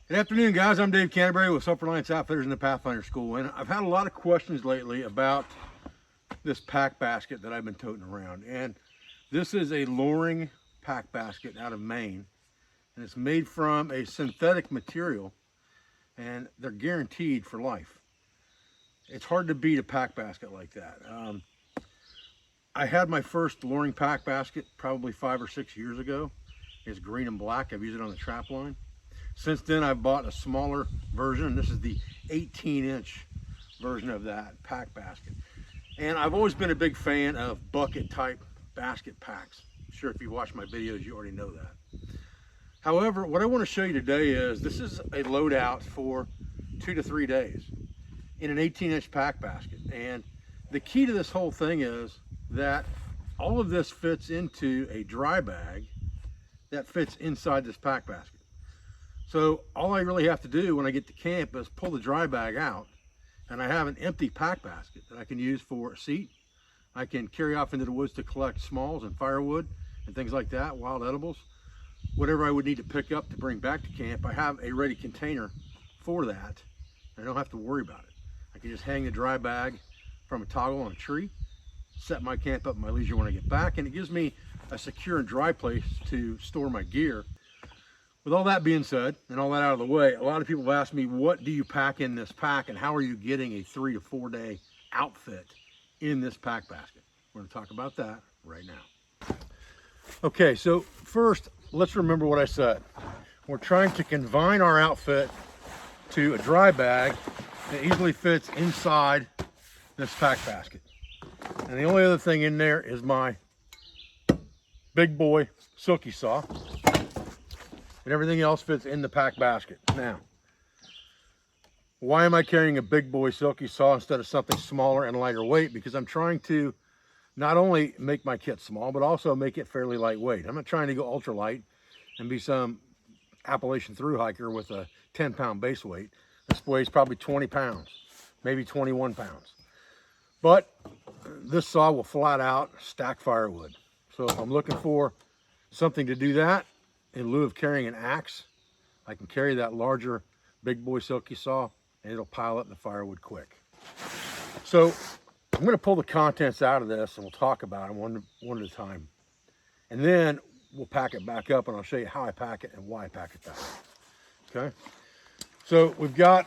Good afternoon, guys. I'm Dave Canterbury with Self-Reliance Outfitters in the Pathfinder School, and I've had a lot of questions lately about this pack basket that I've been toting around. And this is a luring pack basket out of Maine, and it's made from a synthetic material, and they're guaranteed for life. It's hard to beat a pack basket like that. I had my first luring pack basket probably 5 or 6 years ago. It's green and black. I've used it on the trap line. Since then, I've bought a smaller version. This is the 18-inch version of that pack basket. And I've always been a big fan of bucket type basket packs. I'm sure if you watch my videos, you already know that. However, what I want to show you today is this is a loadout for 2 to 3 days in an 18-inch pack basket. And the key to this whole thing is that all of this fits into a dry bag that fits inside this pack basket. So all I really have to do when I get to camp is pull the dry bag out, and I have an empty pack basket that I can use for a seat. I can carry off into the woods to collect smalls and firewood and things like that, wild edibles. Whatever I would need to pick up to bring back to camp, I have a ready container for that. I don't have to worry about it. I can just hang the dry bag from a toggle on a tree, set my camp up at my leisure when I get back, and it gives me a secure and dry place to store my gear. With all that being said, and all that out of the way, a lot of people have asked me, what do you pack in this pack, and how are you getting a 3 to 4 day outfit in this pack basket? We're going to talk about that right now. Okay, so first, let's remember what I said. We're trying to confine our outfit to a dry bag that easily fits inside this pack basket. And the only other thing in there is my big boy silky saw. And everything else fits in the pack basket. Now, why am I carrying a big boy silky saw instead of something smaller and lighter weight? Because I'm trying to not only make my kit small, but also make it fairly lightweight. I'm not trying to go ultra light and be some Appalachian through hiker with a 10-pound base weight. This weighs probably 20 pounds, maybe 21 pounds. But this saw will flat out stack firewood. So if I'm looking for something to do that, in lieu of carrying an axe, I can carry that larger big boy silky saw, and it'll pile up the firewood quick. So I'm going to pull the contents out of this, and we'll talk about them one at a time. And then we'll pack it back up, and I'll show you how I pack it and why I pack it that way. Okay? So we've got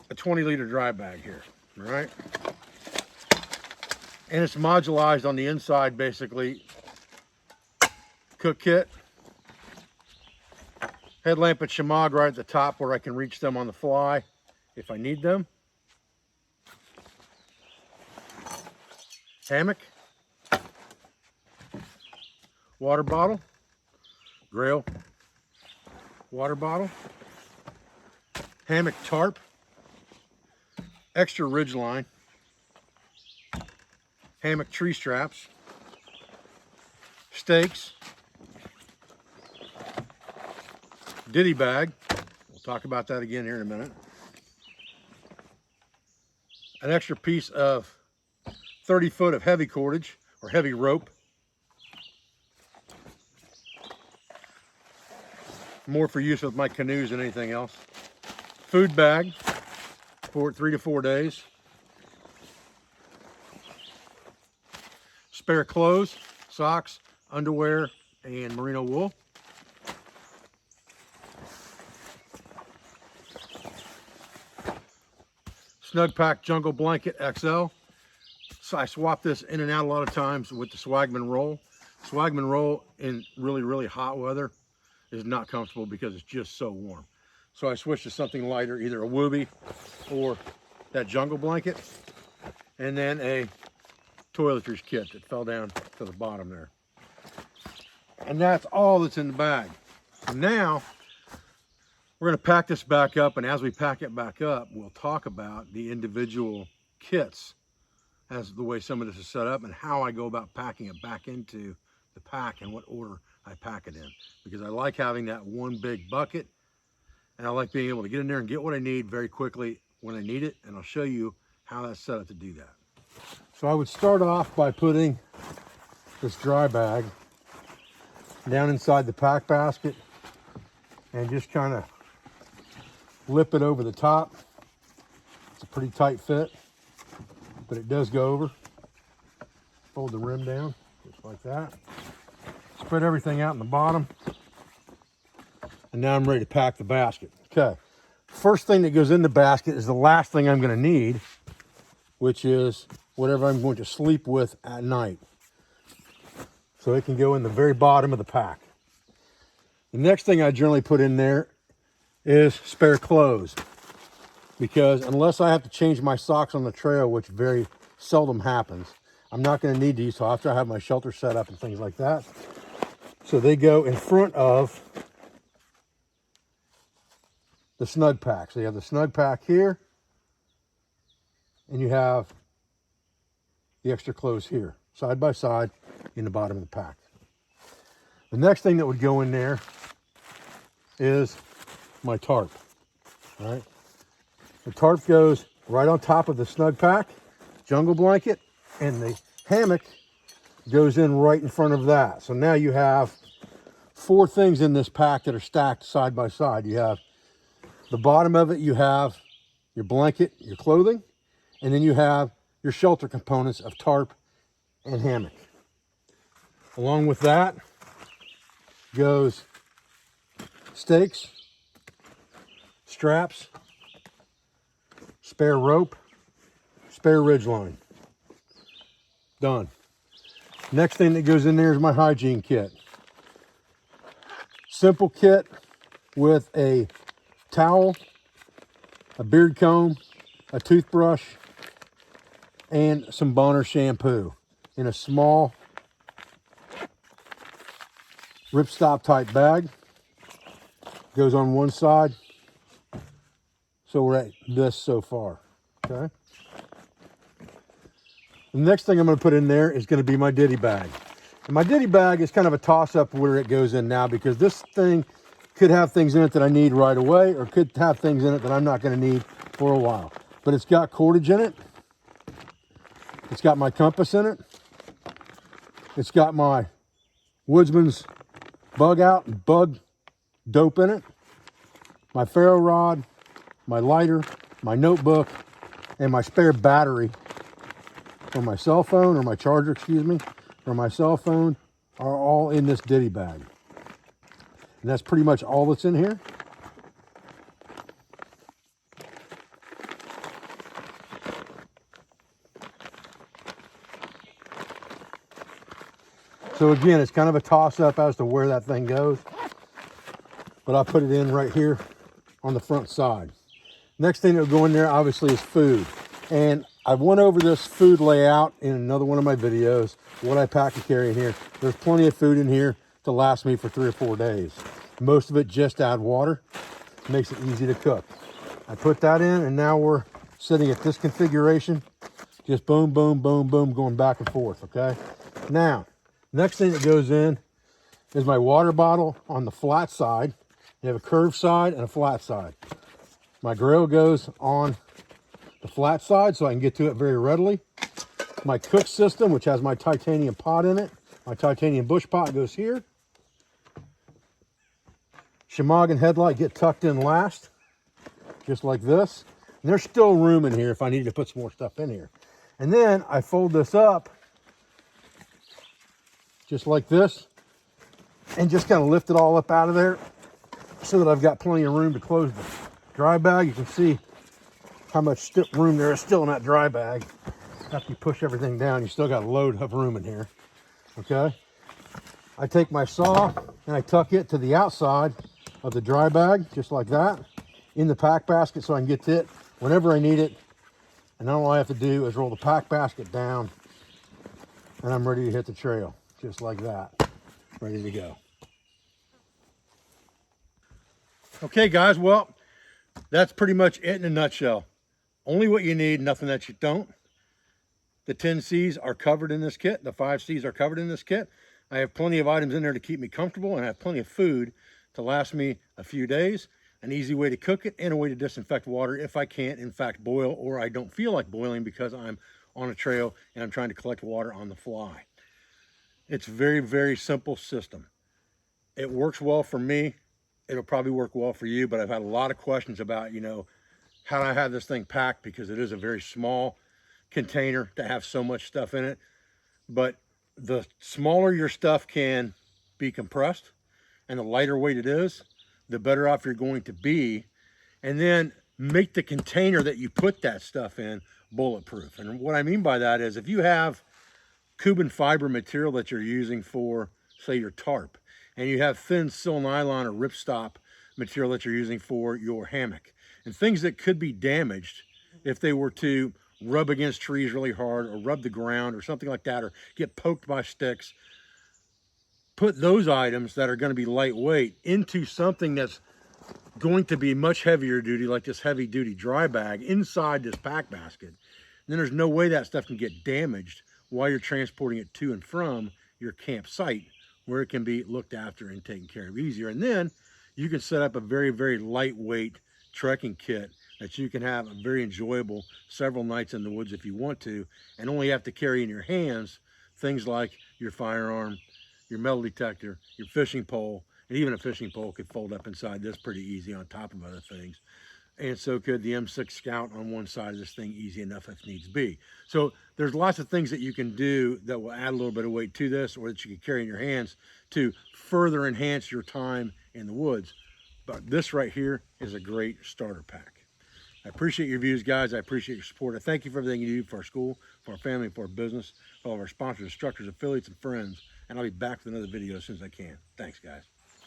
a 20-liter dry bag here, all right? And it's modularized on the inside, basically. Cook kit, headlamp and shemagh right at the top where I can reach them on the fly if I need them. Hammock, water bottle, Grail water bottle, hammock tarp, extra ridge line, hammock tree straps, stakes, ditty bag, we'll talk about that again here in a minute, an extra piece of 30 foot of heavy cordage or heavy rope, more for use with my canoes than anything else, food bag for 3 to 4 days, spare clothes, socks, underwear, and merino wool, Snug Pack Jungle Blanket XL. So I swap this in and out a lot of times with the Swagman Roll. Swagman Roll in really, really hot weather is not comfortable because it's just so warm. So I switch to something lighter, either a Wooby or that jungle blanket, and then a toiletries kit that fell down to the bottom there. And that's all that's in the bag. Now, we're going to pack this back up, and as we pack it back up, we'll talk about the individual kits as the way some of this is set up and how I go about packing it back into the pack and what order I pack it in. Because I like having that one big bucket, and I like being able to get in there and get what I need very quickly when I need it, and I'll show you how that's set up to do that. So I would start off by putting this dry bag down inside the pack basket and just kind of lip it over the top. It's a pretty tight fit, but it does go over. Fold the rim down just like that. Spread everything out in the bottom. And now I'm ready to pack the basket. Okay, first thing that goes in the basket is the last thing I'm going to need, which is whatever I'm going to sleep with at night. So it can go in the very bottom of the pack. The next thing I generally put in there is spare clothes, because unless I have to change my socks on the trail, which very seldom happens, I'm not going to need these, so after I have my shelter set up and things like that. So they go in front of the snug pack. So you have the snug pack here, and you have the extra clothes here, side by side in the bottom of the pack. The next thing that would go in there is my tarp. All right. The tarp goes right on top of the snug pack, jungle blanket, and the hammock goes in right in front of that. So now you have 4 things in this pack that are stacked side by side. You have the bottom of it, you have your blanket, your clothing, and then you have your shelter components of tarp and hammock. Along with that goes stakes, straps, spare rope, spare ridge line. Done. Next thing that goes in there is my hygiene kit. Simple kit with a towel, a beard comb, a toothbrush, and some Bonner shampoo in a small ripstop type bag. Goes on one side. So we're at this so far, okay? The next thing I'm going to put in there is going to be my ditty bag. And my ditty bag is kind of a toss-up where it goes in now, because this thing could have things in it that I need right away, or could have things in it that I'm not going to need for a while. But it's got cordage in it. It's got my compass in it. It's got my Woodsman's bug out and bug dope in it. My ferro rod, my lighter, my notebook, and my spare battery for my cell phone, or my charger, excuse me, for my cell phone, are all in this ditty bag. And that's pretty much all that's in here. So again, it's kind of a toss-up as to where that thing goes, but I'll put it in right here on the front side. Next thing that will go in there, obviously, is food. And I went over this food layout in another one of my videos, what I pack and carry in here. There's plenty of food in here to last me for 3 or 4 days. Most of it just add water, makes it easy to cook. I put that in, and now we're sitting at this configuration, just boom, boom, boom, boom, going back and forth, okay? Now, next thing that goes in is my water bottle on the flat side. You have a curved side and a flat side. My grill goes on the flat side so I can get to it very readily. My cook system, which has my titanium pot in it, my titanium bush pot, goes here. Shimog and headlight get tucked in last, just like this. And there's still room in here if I need to put some more stuff in here. And then I fold this up just like this, and just kind of lift it all up out of there so that I've got plenty of room to close the dry bag. You can see how much room there is still in that dry bag. After you push everything down, you still got a load of room in here, okay? I take my saw and I tuck it to the outside of the dry bag, just like that, in the pack basket so I can get to it whenever I need it. And then all I have to do is roll the pack basket down, and I'm ready to hit the trail, just like that, ready to go. Okay, guys, well, that's pretty much it in a nutshell. Only what you need, nothing that you don't. The 10 C's are covered in this kit. The 5 C's are covered in this kit. I have plenty of items in there to keep me comfortable, and I have plenty of food to last me a few days. An easy way to cook it, and a way to disinfect water if I can't, in fact, boil, or I don't feel like boiling because I'm on a trail and I'm trying to collect water on the fly. It's a very, very simple system. It works well for me. It'll probably work well for you, but I've had a lot of questions about, you know, how do I have this thing packed, because it is a very small container to have so much stuff in it. But the smaller your stuff can be compressed and the lighter weight it is, the better off you're going to be. And then make the container that you put that stuff in bulletproof. And what I mean by that is, if you have Cuban fiber material that you're using for, say, your tarp, and you have thin sil nylon or ripstop material that you're using for your hammock, and things that could be damaged if they were to rub against trees really hard, or rub the ground or something like that, or get poked by sticks, put those items that are going to be lightweight into something that's going to be much heavier duty, like this heavy duty dry bag inside this pack basket. And then there's no way that stuff can get damaged while you're transporting it to and from your campsite, where it can be looked after and taken care of easier. And then you can set up a very, very lightweight trekking kit that you can have a very enjoyable several nights in the woods if you want to, and only have to carry in your hands things like your firearm, your metal detector, your fishing pole, and even a fishing pole could fold up inside this pretty easy on top of other things. And so could the M6 Scout on one side of this thing, easy enough if needs be. So there's lots of things that you can do that will add a little bit of weight to this, or that you can carry in your hands to further enhance your time in the woods. But this right here is a great starter pack. I appreciate your views, guys. I appreciate your support. I thank you for everything you do for our school, for our family, for our business, for all of our sponsors, instructors, affiliates, and friends. And I'll be back with another video as soon as I can. Thanks, guys.